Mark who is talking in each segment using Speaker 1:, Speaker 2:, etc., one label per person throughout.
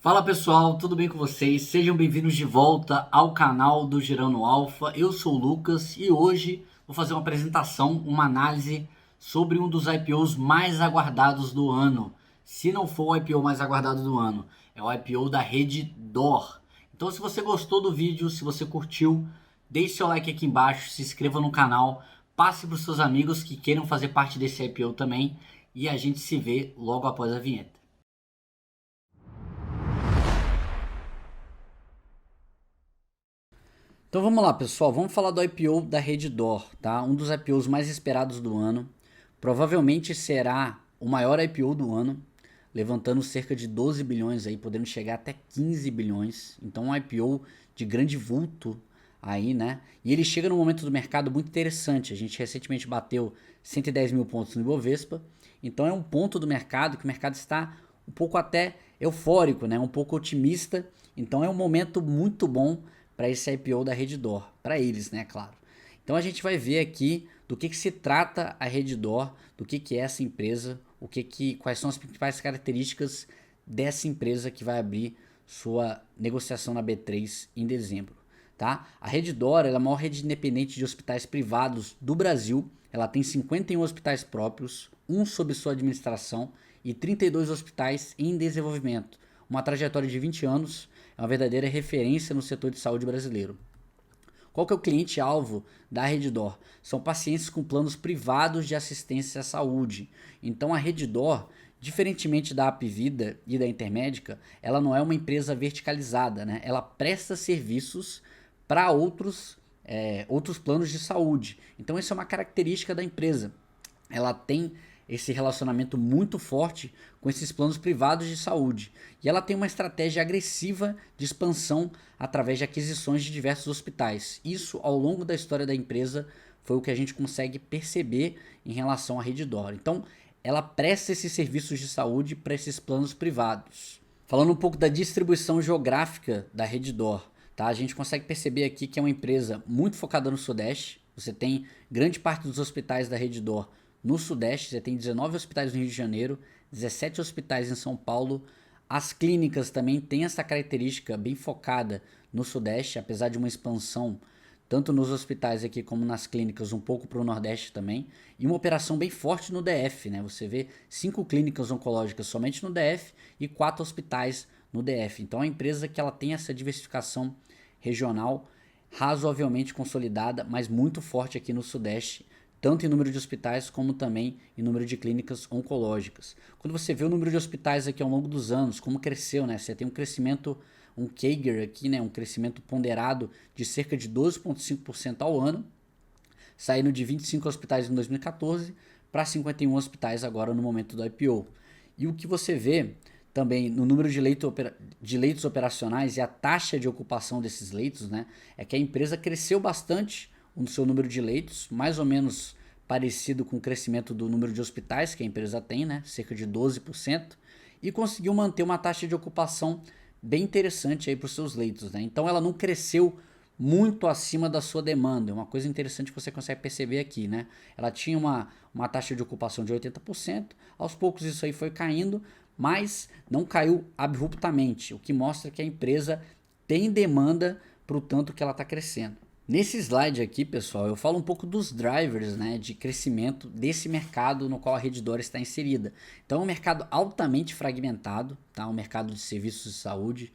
Speaker 1: Fala pessoal, tudo bem com vocês? Sejam bem-vindos de volta ao canal do Girando Alfa. Eu sou o Lucas e hoje vou fazer uma apresentação, uma análise sobre um dos IPOs mais aguardados do ano. Se não for o IPO mais aguardado do ano, é o IPO da Redditor. Então, se você gostou do vídeo, se você curtiu, deixe seu like aqui embaixo, se inscreva no canal, passe para os seus amigos que queiram fazer parte desse IPO também e a gente se vê logo após a vinheta. Então vamos lá, pessoal, vamos falar do IPO da Redditor, tá? Um dos IPOs mais esperados do ano. Provavelmente será o maior IPO do ano, levantando cerca de 12 bilhões aí, podendo chegar até 15 bilhões. Então um IPO de grande vulto aí, né? E ele chega num momento do mercado muito interessante. A gente recentemente bateu 110 mil pontos no Ibovespa. Então é um ponto do mercado que o mercado está um pouco até eufórico, né? Um pouco otimista. Então é um momento muito bom para esse IPO da Redditor, para eles, né, claro. Então a gente vai ver aqui do que se trata a Redditor, do que é essa empresa, quais são as principais características dessa empresa que vai abrir sua negociação na B3 em dezembro. Tá? A Redditor é a maior rede independente de hospitais privados do Brasil. Ela tem 51 hospitais próprios, um sob sua administração e 32 hospitais em desenvolvimento. Uma trajetória de 20 anos, é uma verdadeira referência no setor de saúde brasileiro. Qual que é o cliente-alvo da Redditor? São pacientes com planos privados de assistência à saúde. Então a Redditor, diferentemente da Apvida e da Intermédica, ela não é uma empresa verticalizada, né? Ela presta serviços para outros planos de saúde. Então essa é uma característica da empresa. Ela tem esse relacionamento muito forte com esses planos privados de saúde. E ela tem uma estratégia agressiva de expansão através de aquisições de diversos hospitais. Isso, ao longo da história da empresa, foi o que a gente consegue perceber em relação à Redditor. Então, ela presta esses serviços de saúde para esses planos privados. Falando um pouco da distribuição geográfica da Redditor, tá? A gente consegue perceber aqui que é uma empresa muito focada no Sudeste. Você tem grande parte dos hospitais da Redditor no Sudeste. Você tem 19 hospitais no Rio de Janeiro, 17 hospitais em São Paulo. As clínicas também têm essa característica bem focada no Sudeste, apesar de uma expansão tanto nos hospitais aqui como nas clínicas, um pouco para o Nordeste também, e uma operação bem forte no DF, né? Você vê 5 clínicas oncológicas somente no DF e 4 hospitais no DF. Então é uma empresa que ela tem essa diversificação regional razoavelmente consolidada, mas muito forte aqui no Sudeste, tanto em número de hospitais como também em número de clínicas oncológicas. Quando você vê o número de hospitais aqui ao longo dos anos, como cresceu, né? Você tem um crescimento, um CAGR aqui, né? Um crescimento ponderado de cerca de 12,5% ao ano, saindo de 25 hospitais em 2014 para 51 hospitais agora no momento do IPO. E o que você vê também no número de leitos operacionais e a taxa de ocupação desses leitos, né? É que a empresa cresceu bastante o seu número de leitos, mais ou menos parecido com o crescimento do número de hospitais que a empresa tem, né? Cerca de 12%, e conseguiu manter uma taxa de ocupação bem interessante aí para os seus leitos, né? Então ela não cresceu muito acima da sua demanda. É uma coisa interessante que você consegue perceber aqui, né? Ela tinha uma taxa de ocupação de 80%, aos poucos isso aí foi caindo, mas não caiu abruptamente, o que mostra que a empresa tem demanda para o tanto que ela está crescendo. Nesse slide aqui, pessoal, eu falo um pouco dos drivers, né, de crescimento desse mercado no qual a Redditor está inserida. Então é um mercado altamente fragmentado, tá? Um mercado de serviços de saúde,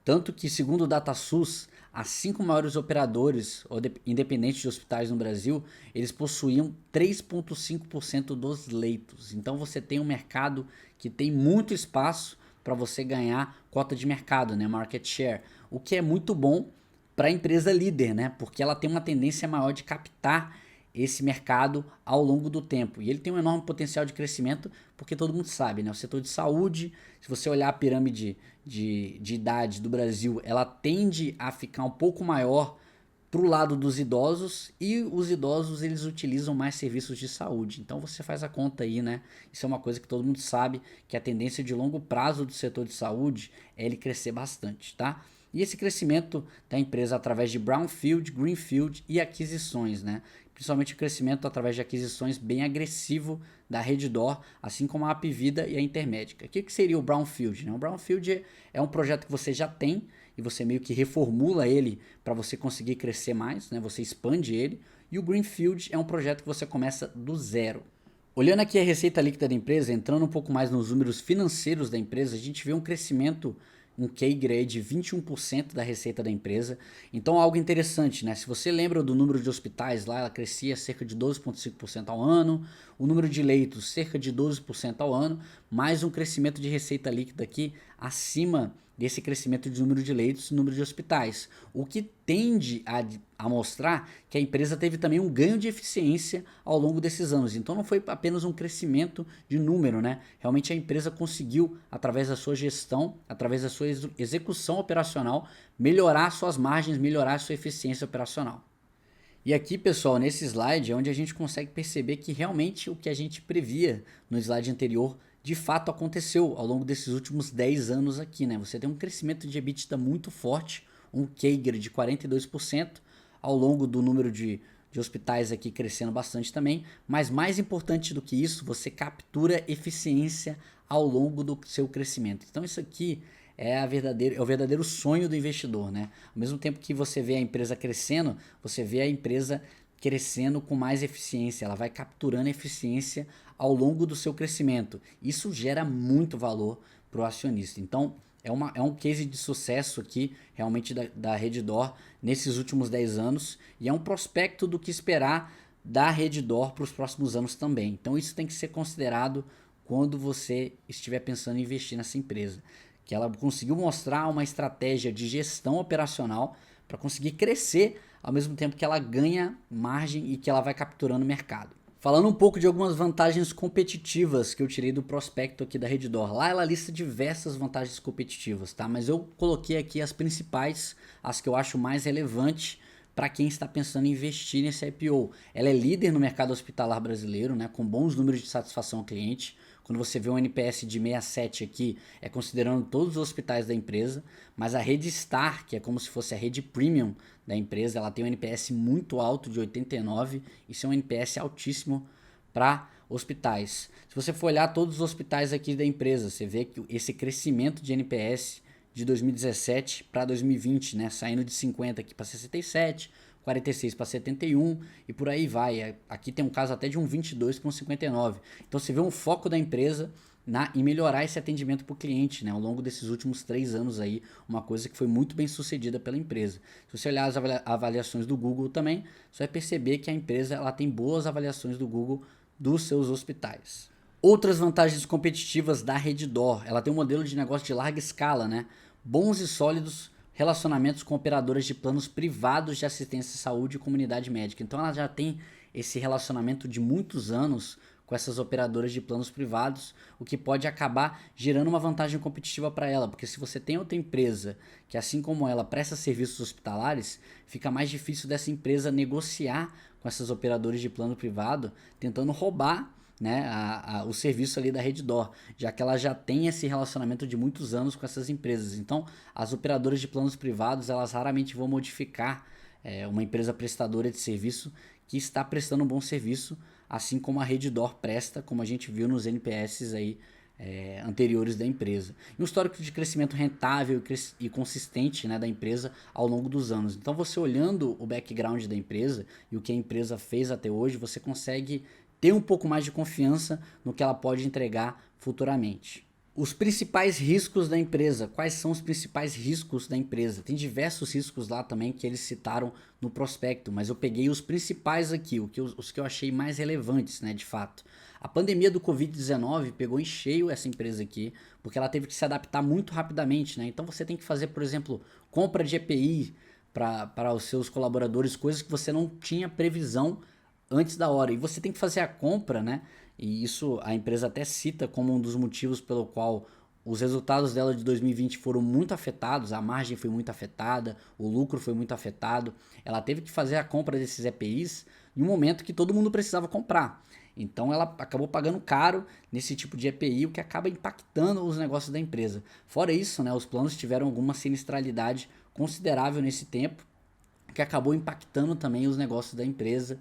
Speaker 1: tanto que, segundo o DataSUS, as 5 maiores operadores independentes de hospitais no Brasil, eles possuíam 3,5% dos leitos. Então você tem um mercado que tem muito espaço para você ganhar cota de mercado, né, market share, o que é muito bom para a empresa líder, né? Porque ela tem uma tendência maior de captar esse mercado ao longo do tempo. E ele tem um enorme potencial de crescimento, porque todo mundo sabe, né? O setor de saúde, se você olhar a pirâmide de idade do Brasil, ela tende a ficar um pouco maior para o lado dos idosos, e os idosos eles utilizam mais serviços de saúde. Então você faz a conta aí, né? Isso é uma coisa que todo mundo sabe, que a tendência de longo prazo do setor de saúde é ele crescer bastante, tá? E esse crescimento da empresa através de brownfield, greenfield e aquisições, né? principalmente o crescimento através de aquisições bem agressivo da Redditor, assim como a Apvida e a Intermédica. O que seria o Brownfield, né? O Brownfield é um projeto que você já tem e você meio que reformula ele para você conseguir crescer mais, né? Você expande ele. E o Greenfield é um projeto que você começa do zero. Olhando aqui a receita líquida da empresa, entrando um pouco mais nos números financeiros da empresa, a gente vê um crescimento, um CAGR de 21% da receita da empresa. Então algo interessante, né? Se você lembra do número de hospitais lá, ela crescia cerca de 12,5% ao ano, o número de leitos cerca de 12% ao ano, mais um crescimento de receita líquida aqui acima desse crescimento de número de leitos e número de hospitais, o que tende a mostrar que a empresa teve também um ganho de eficiência ao longo desses anos. Então não foi apenas um crescimento de número, né? Realmente a empresa conseguiu, através da sua gestão, através da sua execução operacional, melhorar suas margens, melhorar sua eficiência operacional. E aqui, pessoal, nesse slide é onde a gente consegue perceber que realmente o que a gente previa no slide anterior de fato aconteceu ao longo desses últimos 10 anos aqui, né? Você tem um crescimento de EBITDA muito forte, um CAGR de 42%, ao longo do número de hospitais aqui crescendo bastante também, mas mais importante do que isso, você captura eficiência ao longo do seu crescimento. Então isso aqui é o verdadeiro sonho do investidor, né? Ao mesmo tempo que você vê a empresa crescendo, você vê a empresa crescendo com mais eficiência, ela vai capturando eficiência ao longo do seu crescimento. Isso gera muito valor para o acionista. Então, é um case de sucesso aqui, realmente, da Redditor nesses últimos 10 anos, e é um prospecto do que esperar da Redditor para os próximos anos também. Então, isso tem que ser considerado quando você estiver pensando em investir nessa empresa. Que ela conseguiu mostrar uma estratégia de gestão operacional para conseguir crescer ao mesmo tempo que ela ganha margem e que ela vai capturando mercado. Falando um pouco de algumas vantagens competitivas que eu tirei do prospecto aqui da Redditor. Lá ela lista diversas vantagens competitivas, tá? Mas eu coloquei aqui as principais, as que eu acho mais relevantes para quem está pensando em investir nesse IPO. Ela é líder no mercado hospitalar brasileiro, né, com bons números de satisfação ao cliente. Quando você vê um NPS de 67 aqui, é considerando todos os hospitais da empresa, mas a rede Star, que é como se fosse a rede premium da empresa, ela tem um NPS muito alto de 89, isso é um NPS altíssimo para hospitais. Se você for olhar todos os hospitais aqui da empresa, você vê que esse crescimento de NPS de 2017 para 2020, né, saindo de 50 aqui para 67, 46 para 71 e por aí vai. Aqui tem um caso até de um 22 para um 59. Então você vê um foco da empresa em melhorar esse atendimento para o cliente, né, ao longo desses últimos 3 anos aí, uma coisa que foi muito bem sucedida pela empresa. Se você olhar as avaliações do Google também, você vai perceber que a empresa ela tem boas avaliações do Google dos seus hospitais. Outras vantagens competitivas da Redditor, ela tem um modelo de negócio de larga escala, né? Bons e sólidos relacionamentos com operadoras de planos privados de assistência à saúde e comunidade médica. Então ela já tem esse relacionamento de muitos anos com essas operadoras de planos privados, o que pode acabar gerando uma vantagem competitiva para ela, porque se você tem outra empresa que, assim como ela, presta serviços hospitalares, fica mais difícil dessa empresa negociar com essas operadoras de plano privado, tentando roubar, né, o serviço ali da Redditor, já que ela já tem esse relacionamento de muitos anos com essas empresas. Então, as operadoras de planos privados, elas raramente vão modificar uma empresa prestadora de serviço que está prestando um bom serviço, assim como a Redditor presta, como a gente viu nos NPS aí, anteriores da empresa. E um histórico de crescimento rentável e consistente, né, da empresa ao longo dos anos. Então, você olhando o background da empresa e o que a empresa fez até hoje, você consegue ter um pouco mais de confiança no que ela pode entregar futuramente. Os principais riscos da empresa. Quais são os principais riscos da empresa? Tem diversos riscos lá também que eles citaram no prospecto, mas eu peguei os principais aqui, os que eu achei mais relevantes, né, de fato. A pandemia do Covid-19 pegou em cheio essa empresa aqui, porque ela teve que se adaptar muito rapidamente, né? Então você tem que fazer, por exemplo, compra de EPI para os seus colaboradores, coisas que você não tinha previsão antes da hora. E você tem que fazer a compra, né? E isso a empresa até cita como um dos motivos pelo qual os resultados dela de 2020 foram muito afetados, a margem foi muito afetada, o lucro foi muito afetado. Ela teve que fazer a compra desses EPIs em um momento que todo mundo precisava comprar. Então ela acabou pagando caro nesse tipo de EPI, o que acaba impactando os negócios da empresa. Fora isso, né, os planos tiveram alguma sinistralidade considerável nesse tempo, que acabou impactando também os negócios da empresa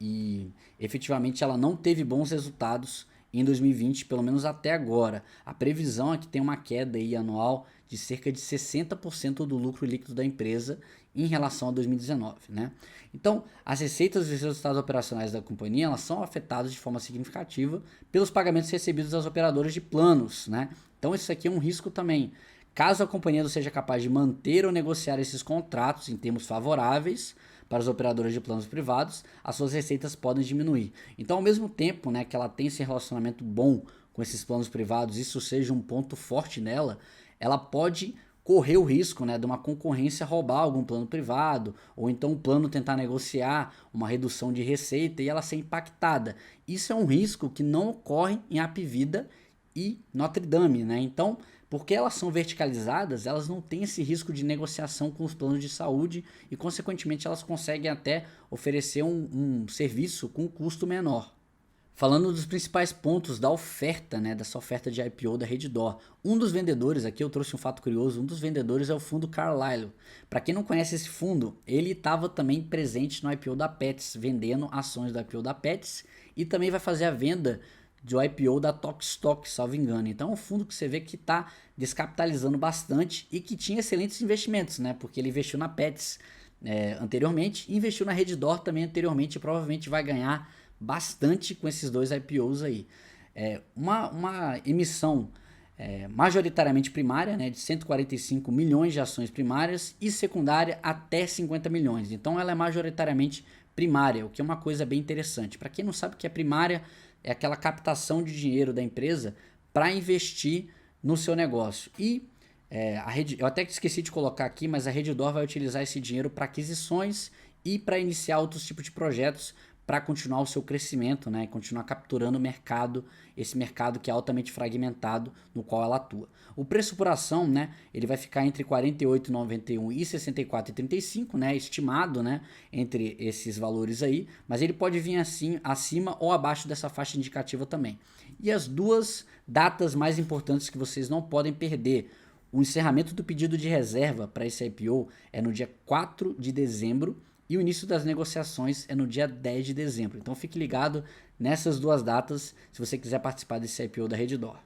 Speaker 1: e efetivamente ela não teve bons resultados em 2020, pelo menos até agora. A previsão é que tem uma queda aí anual de cerca de 60% do lucro líquido da empresa em relação a 2019, né? Então, as receitas e os resultados operacionais da companhia, elas são afetados de forma significativa pelos pagamentos recebidos das operadoras de planos, né? Então, isso aqui é um risco também. Caso a companhia não seja capaz de manter ou negociar esses contratos em termos favoráveis para as operadoras de planos privados, as suas receitas podem diminuir. Então, ao mesmo tempo, né, que ela tem esse relacionamento bom com esses planos privados, isso seja um ponto forte nela, ela pode correr o risco, né, de uma concorrência roubar algum plano privado, ou então o plano tentar negociar uma redução de receita e ela ser impactada. Isso é um risco que não ocorre em Hapvida e Notre Dame, né? Então, porque elas são verticalizadas, elas não têm esse risco de negociação com os planos de saúde e, consequentemente, elas conseguem até oferecer um serviço com custo menor. Falando dos principais pontos da oferta, né, dessa oferta de IPO da Redditor. Um dos vendedores, aqui eu trouxe um fato curioso, um dos vendedores é o fundo Carlyle. Para quem não conhece esse fundo, ele estava também presente no IPO da Pets, vendendo ações do IPO da Pets e também vai fazer a venda do IPO da Tokstok, salvo engano. Então é um fundo que você vê que está descapitalizando bastante e que tinha excelentes investimentos, né, porque ele investiu na Pets anteriormente, investiu na Redditor também anteriormente e provavelmente vai ganhar bastante com esses dois IPOs aí. Uma emissão majoritariamente primária, né, de 145 milhões de ações primárias e secundária até 50 milhões. Então ela é majoritariamente primária, o que é uma coisa bem interessante. Para quem não sabe o que é primária, é aquela captação de dinheiro da empresa para investir no seu negócio. E eu até esqueci de colocar aqui, mas a Redditor vai utilizar esse dinheiro para aquisições e para iniciar outros tipos de projetos para continuar o seu crescimento, né, e continuar capturando o mercado, esse mercado que é altamente fragmentado no qual ela atua. O preço por ação, né, ele vai ficar entre 48,91 e 64,35, né, estimado, né, entre esses valores aí, mas ele pode vir assim acima ou abaixo dessa faixa indicativa também. E as duas datas mais importantes que vocês não podem perder: o encerramento do pedido de reserva para esse IPO é no dia 4 de dezembro e o início das negociações é no dia 10 de dezembro. Então fique ligado nessas duas datas se você quiser participar desse IPO da Redditor.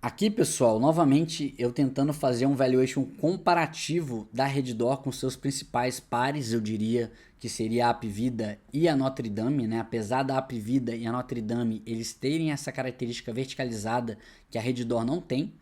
Speaker 1: Aqui, pessoal, novamente eu tentando fazer um valuation comparativo da Redditor com seus principais pares, eu diria que seria a Hapvida e a Notre Dame, né? Apesar da Hapvida e a Notre Dame eles terem essa característica verticalizada que a Redditor não tem.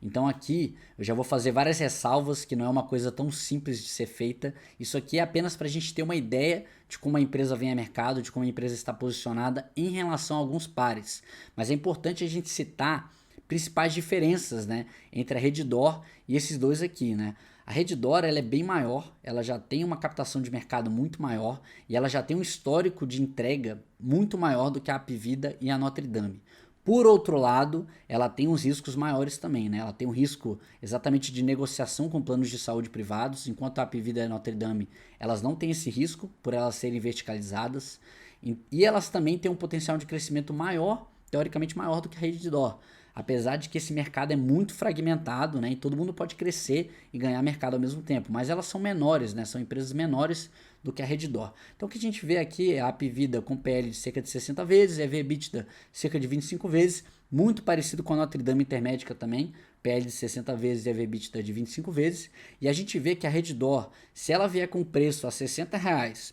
Speaker 1: Então aqui eu já vou fazer várias ressalvas, que não é uma coisa tão simples de ser feita. Isso aqui é apenas para a gente ter uma ideia de como a empresa vem a mercado, de como a empresa está posicionada em relação a alguns pares. Mas é importante a gente citar principais diferenças, né, entre a Redditor e esses dois aqui, né? A Redditor, ela é bem maior, ela já tem uma captação de mercado muito maior e ela já tem um histórico de entrega muito maior do que a Hapvida e a Notre Dame. Por outro lado, ela tem uns riscos maiores também, né? Ela tem um risco exatamente de negociação com planos de saúde privados, enquanto a Hapvida e a Notre Dame, elas não têm esse risco por elas serem verticalizadas. E elas também têm um potencial de crescimento maior, teoricamente maior do que a Redditor. Apesar de que esse mercado é muito fragmentado, né? E todo mundo pode crescer e ganhar mercado ao mesmo tempo. Mas elas são menores, né? São empresas menores do que a Redditor. Então o que a gente vê aqui é a Hapvida com PL de cerca de 60 vezes, EV/EBITDA cerca de 25 vezes, muito parecido com a Notre Dame Intermédica também, PL de 60 vezes e EV/EBITDA de 25 vezes. E a gente vê que a Redditor, se ela vier com preço a R$60,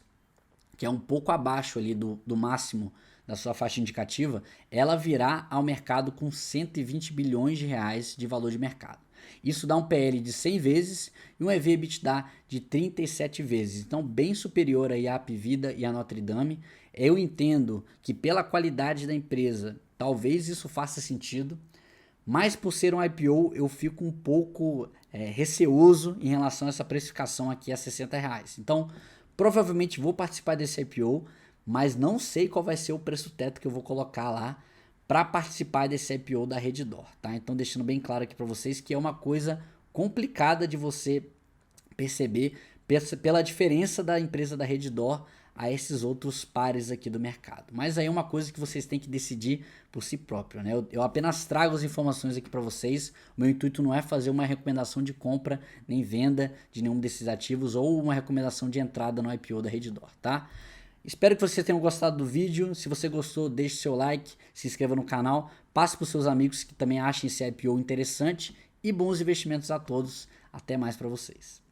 Speaker 1: que é um pouco abaixo ali do máximo da sua faixa indicativa, ela virá ao mercado com 120 bilhões de reais de valor de mercado. Isso dá um PL de 100 vezes e um EV/EBITDA de 37 vezes. Então, bem superior aí à Hapvida e à Notre Dame. Eu entendo que pela qualidade da empresa, talvez isso faça sentido, mas por ser um IPO, eu fico um pouco receoso em relação a essa precificação aqui a R$60. Então, provavelmente vou participar desse IPO, mas não sei qual vai ser o preço teto que eu vou colocar lá para participar desse IPO da Redditor, tá? Então deixando bem claro aqui para vocês que é uma coisa complicada de você perceber pela diferença da empresa da Redditor a esses outros pares aqui do mercado. Mas aí é uma coisa que vocês têm que decidir por si próprio, né? Eu apenas trago as informações aqui para vocês. O meu intuito não é fazer uma recomendação de compra nem venda de nenhum desses ativos ou uma recomendação de entrada no IPO da Redditor, tá? Espero que vocês tenham gostado do vídeo. Se você gostou, deixe seu like, se inscreva no canal, passe para os seus amigos que também achem esse IPO interessante e bons investimentos a todos. Até mais para vocês.